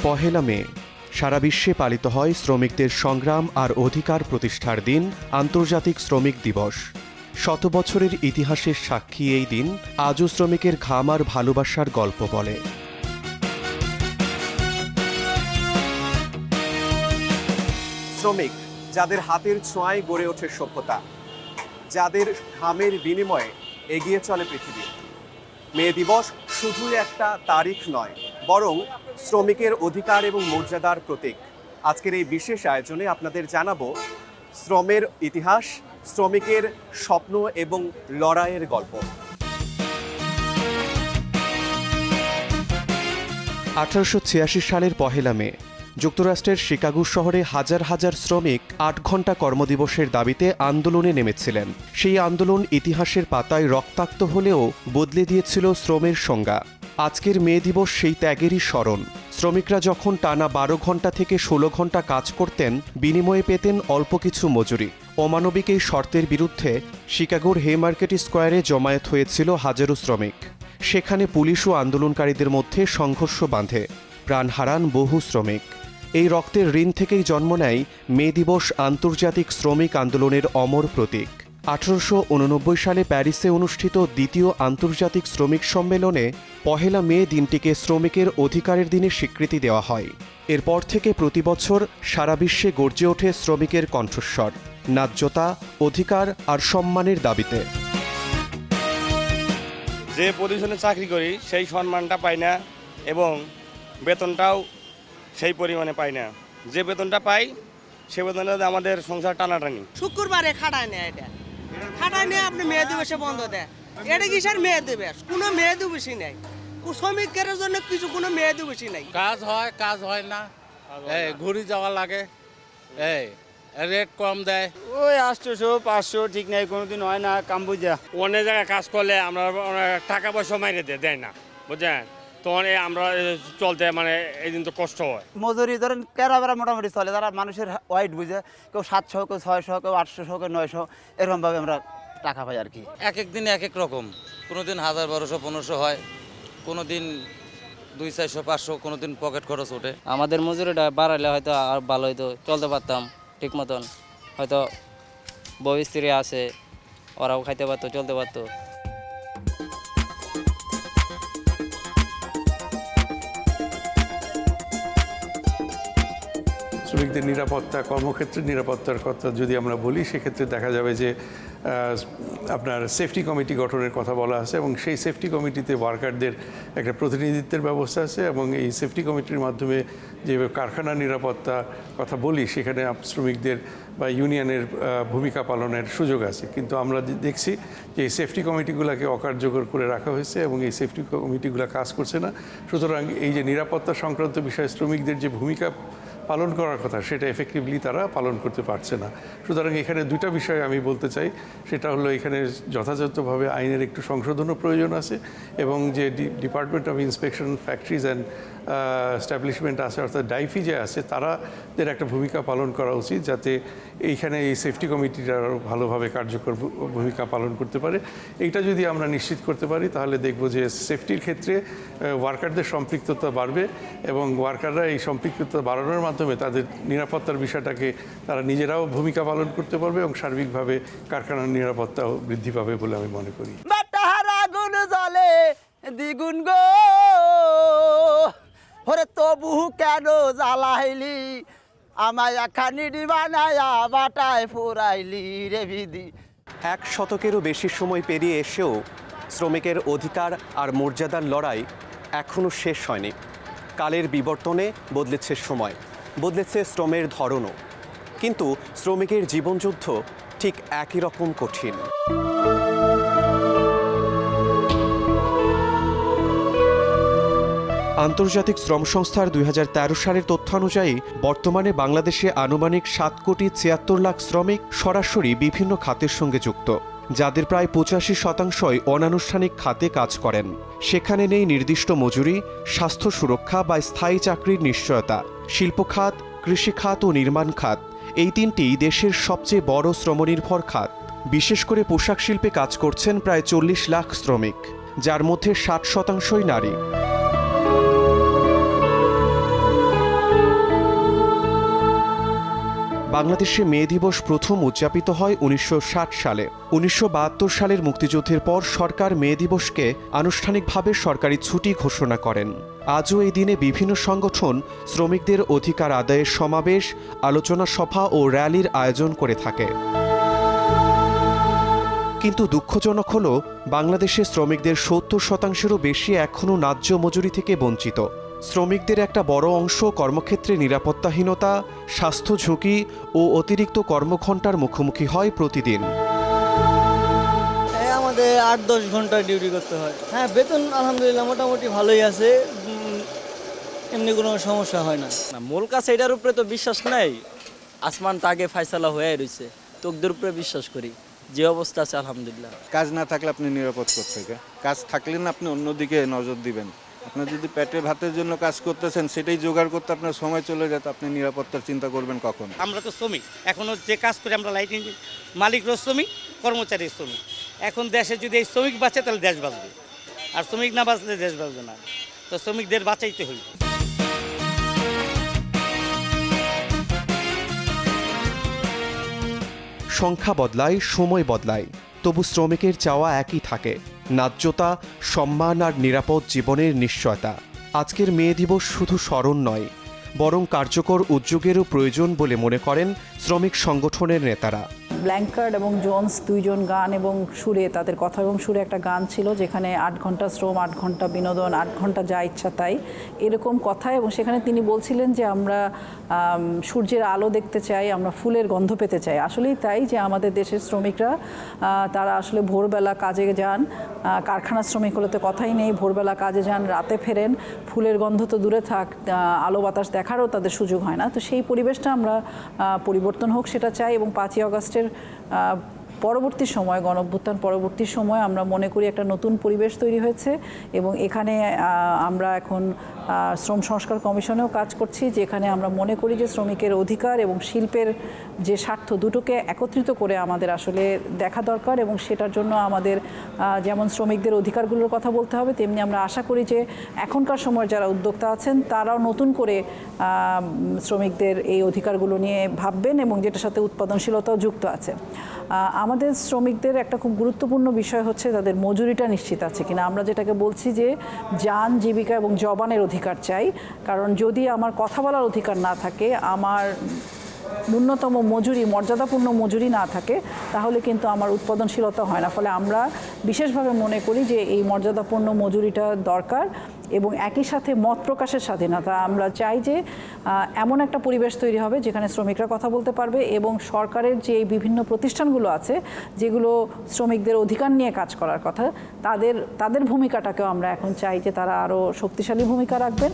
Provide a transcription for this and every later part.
পহেলা মে সারা বিশ্বে পালিত হয় শ্রমিকদের সংগ্রাম আর অধিকার প্রতিষ্ঠার দিন, আন্তর্জাতিক শ্রমিক দিবস। শত বছরের ইতিহাসের সাক্ষী এই দিন আজও শ্রমিকের ঘাম আর ভালোবাসার গল্প বলে। শ্রমিক যাদের হাতের ছোঁয়ায় গড়ে ওঠে সভ্যতা, যাদের ঘামের বিনিময়ে এগিয়ে চলে পৃথিবী। মে দিবস শুধুই একটা তারিখ নয়, বরং শ্রমিকের অধিকার এবং মর্যাদার প্রতীক। আজকের এই বিশেষ আয়োজনে আপনাদের জানাবো শ্রমের ইতিহাস, শ্রমিকের স্বপ্ন এবং লড়াইয়ের গল্প। 1886 সালের পহেলা মে যুক্তরাষ্ট্রের শিকাগো শহরে হাজার হাজার শ্রমিক 8 ঘণ্টা কর্মদিবসের দাবিতে আন্দোলনে নেমেছিলেন। সেই আন্দোলন ইতিহাসের পাতায় রক্তাক্ত হলেও বদলে দিয়েছিল শ্রমের সংজ্ঞা। আজকের মে দিবস সেই ত্যাগেরই স্মরণ। শ্রমিকরা যখন টানা 12 ঘণ্টা থেকে 16 ঘণ্টা কাজ করতেন, বিনিময়ে পেতেন অল্প কিছু মজুরি। অমানবিক এই শর্তের বিরুদ্ধে শিকাগোর হেমার্কেট স্কোয়ারে জমায়েত হয়েছিল হাজারো শ্রমিক। সেখানে পুলিশ ও আন্দোলনকারীদের মধ্যে সংঘর্ষ বাঁধে, প্রাণ হারান বহু শ্রমিক। এই রক্তের ঋণ থেকেই জন্ম নেয় মে দিবস, আন্তর্জাতিক শ্রমিক আন্দোলনের অমর প্রতীক। 1889 সালে প্যারিসে অনুষ্ঠিত দ্বিতীয় আন্তর্জাতিক শ্রমিক সম্মেলনে পহেলা মে দিনটিকে শ্রমিকের অধিকারের দিনে স্বীকৃতি দেওয়া হয়। এরপর থেকে প্রতি বছর সারা বিশ্বে গর্জে ওঠে শ্রমিকের কণ্ঠস্বর, ন্যায্যতা, অধিকার আর সম্মানের দাবিতে। যে পজিশনে চাকরি করি সেই সম্মানটা পাই না এবং বেতনটাও সেই পরিমাণে পাই না। যে বেতনটা পাই সে বেতনটা আমাদের সংসার টানাটানি। শুক্রবারে খাটায় নেয়, এটা খাটায় নিয়ে আপনি মেয়ে দিবসে বন্ধ দেয়। এটা কিসের মেয়ে দিবস? কোনো মেয়ে দিবসই নেই। শ্রমিকের জন্য কিছু কোনো মেয়ে দিবসই নেই। কাজ হয় না, ঘুরি যাওয়া লাগে, রেট কম দেয়। ওই 800 500 ঠিক নেই, কোনোদিন হয় না। কাম বুঝা অনেক জায়গায় কাজ করলে আমরা টাকা পয়সা মাইরে দেয় না, বুঝছেন? তখন আমরা চলতে এই দিন তো কষ্ট হয়। মজুরি ধরেন কেরাবেরা মোটামুটি চলে, তারা মানুষের ওয়াইট বুঝে, কেউ 700, কেউ 600, কেউ 800, কেউ 900, এরকমভাবে আমরা টাকা পাই আর কি। এক এক দিন এক এক রকম, কোনো দিন 1000 1200 1500 হয়, কোনো দিন 200 400 500, কোনো দিন পকেট খরচ ওঠে। আমাদের মজুরিটা বাড়ালে হয়তো আর ভালো হইতো, চলতে পারতাম ঠিক মতন। হয়তো বউ স্ত্রী আছে, ওরাও খাইতে পারতো, চলতে পারতো। শ্রমিকদের নিরাপত্তা, কর্মক্ষেত্রের নিরাপত্তার কথা যদি আমরা বলি, সেক্ষেত্রে দেখা যাবে যে আপনার সেফটি কমিটি গঠনের কথা বলা আছে এবং সেই সেফটি কমিটিতে ওয়ার্কারদের একটা প্রতিনিধিত্বের ব্যবস্থা আছে এবং এই সেফটি কমিটির মাধ্যমে যে কারখানার নিরাপত্তা কথা বলি, সেখানে শ্রমিকদের বা ইউনিয়নের ভূমিকা পালনের সুযোগ আছে। কিন্তু আমরা দেখছি যে এই সেফটি কমিটিগুলোকে অকার্যকর করে রাখা হয়েছে এবং এই সেফটি কমিটিগুলো কাজ করছে না। সুতরাং এই যে নিরাপত্তা সংক্রান্ত বিষয়ে শ্রমিকদের যে ভূমিকা পালন করার কথা, সেটা এফেক্টিভলি তারা পালন করতে পারছে না। সুতরাং এখানে দুইটা বিষয় আমি বলতে চাই। সেটা হলো এখানে যথাযথভাবে আইনের একটু সংশোধনও প্রয়োজন আছে এবং যে department of inspection factories and establishment আছে, অর্থাৎ ডাইফি যে আছে, তাদের একটা ভূমিকা পালন করা উচিত, যাতে এইখানে এই সেফটি কমিটিটা আরও ভালোভাবে কার্যকর ভূমিকা পালন করতে পারে। এইটা যদি আমরা নিশ্চিত করতে পারি, তাহলে দেখব যে সেফটির ক্ষেত্রে ওয়ার্কারদের সম্পৃক্ততা বাড়বে এবং ওয়ার্কাররা এই সম্পৃক্ততা বাড়ানোর মাধ্যমে তাদের নিরাপত্তার বিষয়টাকে তারা নিজেরাও ভূমিকা পালন করতে পারবে এবং সার্বিকভাবে কারখানার নিরাপত্তাও বৃদ্ধি পাবে বলে আমি মনে করি। আগুন জ্বলে দ্বিগুণ গো, ওরে তবু কেন জ্বালাইলি আমায় খানি বানায়া বাটায় ফুরাইলি রে বিধি। 1 শতকেরও বেশি সময় পেরিয়ে এসেও শ্রমিকের অধিকার আর মর্যাদার লড়াই এখনও শেষ হয়নি। কালের বিবর্তনে বদলেছে সময়, বদলেছে শ্রমের ধরনও, কিন্তু শ্রমিকের জীবনযুদ্ধ ঠিক একই রকম কঠিন। আন্তর্জাতিক শ্রম সংস্থার 2013 সালের তথ্য অনুযায়ী বর্তমানে বাংলাদেশে আনুমানিক 7,76,00,000 শ্রমিক সরাসরি বিভিন্ন খাতের সঙ্গে যুক্ত, যাদের প্রায় 85% অনানুষ্ঠানিক খাতে কাজ করেন। সেখানে নেই নির্দিষ্ট মজুরি, স্বাস্থ্য সুরক্ষা বা স্থায়ী চাকরির নিশ্চয়তা। শিল্প খাত, কৃষি খাত ও নির্মাণ খাত, এই তিনটি দেশের সবচেয়ে বড় শ্রমনির্ভর খাত। বিশেষ করে পোশাক শিল্পে কাজ করছেন প্রায় 40 লাখ শ্রমিক, যার মধ্যে 60% নারী। বাংলাদেশে মে দিবস প্রথম উদযাপিত হয় 1960 সালে। 1972 সালের মুক্তিযুদ্ধের পর সরকার মে দিবসকে আনুষ্ঠানিকভাবে সরকারি ছুটি ঘোষণা করেন। আজও এই দিনে বিভিন্ন সংগঠন শ্রমিকদের অধিকার আদায়ের সমাবেশ, আলোচনা সভা ও র্যালির আয়োজন করে থাকে। কিন্তু দুঃখজনক হল বাংলাদেশে শ্রমিকদের 70%-এরও বেশি এখনও ন্যায্য মজুরি থেকে বঞ্চিত। শ্রমিকদের একটা বড় অংশ কর্মক্ষেত্রে নিরাপত্তাহীনতা, স্বাস্থ্য ঝুঁকি ও অতিরিক্ত কর্মঘণ্টার মুখোমুখি হয় প্রতিদিন। আমাদের 8-10 ঘন্টা ডিউটি করতে হয়। হ্যাঁ, বেতন আলহামদুলিল্লাহ মোটামুটি ভালোই আছে, এমনি কোনো সমস্যা হয় না। মূল কাছে এটার উপরে তো বিশ্বাস নাই, আসমান তাকে ফায়সালা হয়ে রয়েছে, তোকদের উপরে বিশ্বাস করি। যে অবস্থা আছে আলহামদুলিল্লাহ। কাজ না থাকলে আপনি নিরাপদ থেকে, কাজ থাকলে না আপনি অন্যদিকে নজর দিবেন। আপনার যদি পেটে ভাতের জন্য কাজ করতেছেন, সেটাই জোগাড় করতে আপনার সময় চলে যেত, আপনি নিরাপত্তার চিন্তা করবেন কখন? আমরা তো শ্রমিক, এখনও যে কাজ করি আমরা লাইট ইঞ্জিন, মালিকরও শ্রমিক, কর্মচারী শ্রমিক। এখন দেশে যদি এই শ্রমিক বাঁচে তাহলে দেশ বাঁচবে, আর শ্রমিক না বাঁচলে দেশ বাঁচবে না। তো শ্রমিকদের বাঁচাইতে হইবে। সংখ্যা বদলায়, সময় বদলায়, তবু শ্রমিকের চাওয়া একই থাকে: ন্যায্যতা, সম্মান আর নিরাপদ জীবনের নিশ্চয়তা। আজকের মে দিবস শুধু স্মরণ নয়, বরং কার্যকর উদ্যোগেরও প্রয়োজন বলে মনে করেন শ্রমিক সংগঠনের নেতারা। ব্ল্যাঙ্কার্ড এবং জোন্স দুইজন গান এবং সুরে, তাদের কথা এবং সুরে একটা গান ছিল যেখানে 8 ঘন্টা শ্রম, 8 ঘন্টা বিনোদন, 8 ঘন্টা যা ইচ্ছা তাই, এরকম কথা। এবং সেখানে তিনি বলছিলেন যে আমরা সূর্যের আলো দেখতে চাই, আমরা ফুলের গন্ধ পেতে চাই। আসলেই তাই যে আমাদের দেশের শ্রমিকরা তারা আসলে ভোরবেলা কাজে যান, কারখানা শ্রমিক হলে তো কথাই নেই, ভোরবেলা কাজে যান, রাতে ফেরেন, ফুলের গন্ধ তো দূরে থাক, আলো বাতাস দেখারও তাদের সুযোগ হয় না। তো সেই পরিবেশটা আমরা পরিবর্তন হোক সেটা চাই। এবং 5ই আগস্টের পরবর্তী সময়, গণঅভ্যুত্থান পরবর্তী সময় আমরা মনে করি একটা নতুন পরিবেশ তৈরি হয়েছে। এবং এখানে আমরা এখন শ্রম সংস্কার কমিশনেও কাজ করছি, যেখানে আমরা মনে করি যে শ্রমিকের অধিকার এবং শিল্পের যে স্বার্থ, দুটোকে একত্রিত করে আমাদের আসলে দেখা দরকার। এবং সেটার জন্য আমাদের যেমন শ্রমিকদের অধিকারগুলোর কথা বলতে হবে, তেমনি আমরা আশা করি যে এখনকার সময় যারা উদ্যোক্তা আছেন তারাও নতুন করে শ্রমিকদের এই অধিকারগুলো নিয়ে ভাববেন, এবং যেটার সাথে উৎপাদনশীলতাও যুক্ত আছে। আমাদের শ্রমিকদের একটা খুব গুরুত্বপূর্ণ বিষয় হচ্ছে তাদের মজুরিটা নিশ্চিত আছে কিনা। আমরা যেটাকে বলছি যে যান, জীবিকা এবং জবানের অধিকার চাই। কারণ যদি আমার কথা বলার অধিকার না থাকে, আমার ন্যূনতম মজুরি, মর্যাদাপূর্ণ মজুরি না থাকে, তাহলে কিন্তু আমার উৎপাদনশীলতা হয় না। ফলে আমরা বিশেষভাবে মনে করি যে এই মর্যাদাপূর্ণ মজুরিটা দরকার। এবং একই সাথে মত প্রকাশের স্বাধীনতা, আমরা চাই যে এমন একটা পরিবেশ তৈরি হবে যেখানে শ্রমিকরা কথা বলতে পারবে, এবং সরকারের যে বিভিন্ন প্রতিষ্ঠানগুলো আছে যেগুলো শ্রমিকদের অধিকার নিয়ে কাজ করার কথা, তাদের ভূমিকাটাকেও আমরা এখন চাই যে তারা আরও শক্তিশালী ভূমিকা রাখবেন।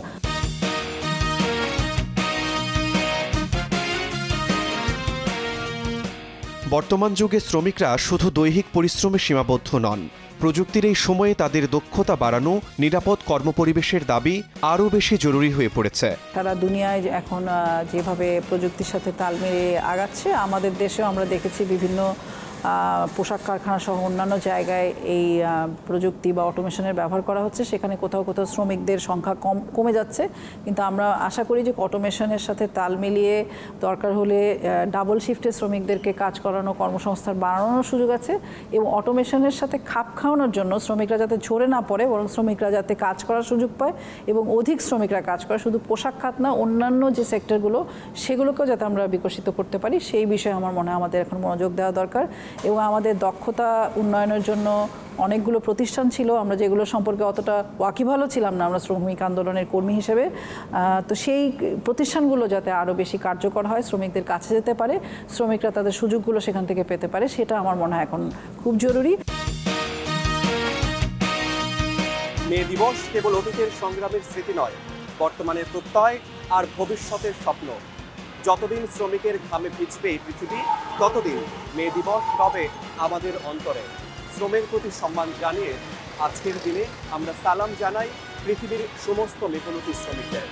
বর্তমান যুগে শ্রমিকরা শুধু দৈহিক পরিশ্রমে সীমাবদ্ধ নন। প্রযুক্তির এই সময়ে তাদের দক্ষতা বাড়ানো, নিরাপদ কর্মপরিবেশের দাবি আরও বেশি জরুরি হয়ে পড়েছে। সারা দুনিয়ায় এখন যেভাবে প্রযুক্তির সাথে তাল মিলিয়ে আগাচ্ছে, আমাদের দেশেও আমরা দেখেছি বিভিন্ন পোশাক কারখানা সহ অন্যান্য জায়গায় এই প্রযুক্তি বা অটোমেশনের ব্যবহার করা হচ্ছে। সেখানে কোথাও কোথাও শ্রমিকদের সংখ্যা কমে যাচ্ছে, কিন্তু আমরা আশা করি যে অটোমেশনের সাথে তাল মিলিয়ে দরকার হলে ডাবল শিফটে শ্রমিকদেরকে কাজ করানো, কর্মসংস্থান বাড়ানোর সুযোগ আছে। এবং অটোমেশনের সাথে খাপ খাওয়ানোর জন্য শ্রমিকরা যাতে ঝরে না পড়ে, বরং শ্রমিকরা যাতে কাজ করার সুযোগ পায় এবং অধিক শ্রমিকরা কাজ করে, শুধু পোশাক খাত না, অন্যান্য যে সেক্টরগুলো সেগুলোকেও যাতে আমরা বিকশিত করতে পারি, সেই বিষয়ে আমার মনে হয় আমাদের এখন মনোযোগ দেওয়া দরকার। এবং আমাদের দক্ষতা উন্নয়নের জন্য অনেকগুলো প্রতিষ্ঠান ছিল, আমরা যেগুলো সম্পর্কে অতটা ওয়াকিবহালও ছিলাম না আমরা শ্রমিক আন্দোলনের কর্মী হিসেবে। তো সেই প্রতিষ্ঠানগুলো যাতে আরও বেশি কার্যকর হয়, শ্রমিকদের কাছে যেতে পারে, শ্রমিকরা তাদের সুযোগগুলো সেখান থেকে পেতে পারে, সেটা আমার মনে হয় এখন খুব জরুরি। মে দিবস কেবল অতীতের সংগ্রামের স্মৃতি নয়, বর্তমানের প্রত্যয় আর ভবিষ্যতের স্বপ্ন। যতদিন শ্রমিকের ঘামে ভিজবে এই পৃথিবী, ততদিন মে দিবস রবে আমাদের অন্তরে। শ্রমের প্রতি সম্মান জানিয়ে আজকের দিনে আমরা সালাম জানাই পৃথিবীর সমস্ত মেহনতি শ্রমিকদের।